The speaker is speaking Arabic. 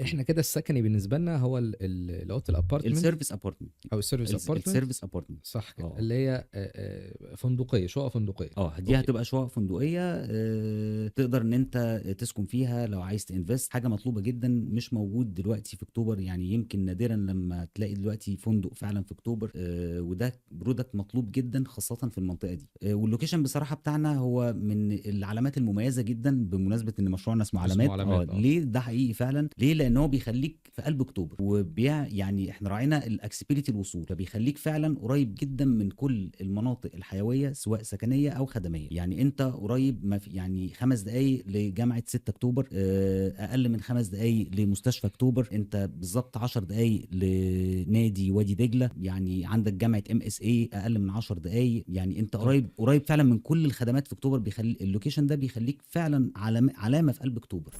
احنا كده السكني بالنسبه لنا هو اللي هو الابارتمنت السيرفيس ابارتمنت. او السيرفيس ابارتمنت. السيرفيس ابارتمنت. صح كده، اه اللي هي فندقيه، شقه فندقيه. دي اوكي. هتبقى شقق فندقيه، تقدر ان انت تسكن فيها لو عايز تنفست. حاجه مطلوبه جدا، مش موجود دلوقتي في اكتوبر، يعني يمكن نادرا لما تلاقي دلوقتي فندق فعلا في اكتوبر. وده برودكت مطلوب جدا خاصه في المنطقه دي. واللوكيشن بصراحه بتاعنا هو من العلامات المميزه جدا، بمناسبه ان مشروعنا اسمه اسمه علامات. علامات، اه. ليه ده حقيقي فعلا؟ ليه؟ لان هو بيخليك في قلب اكتوبر، يعني احنا راعينا الاكسبيريتي الوصول، فبيخليك فعلا قريب جدا من كل المناطق الحيويه سواء سكنيه او خدميه. يعني انت قريب، ما في يعني 5 دقائق لجامعه 6 اكتوبر، اقل من 5 دقائق لمستشفى اكتوبر، انت بالظبط 10 دقائق لنادي وادي دجله، يعني عندك جامعه MSA اقل من 10 دقائق. يعني انت طب قريب قريب فعلا من كل الخدمات في اكتوبر. بيخلي اللوكيشن ده بيخليك فعلا علامه في قلب اكتوبر.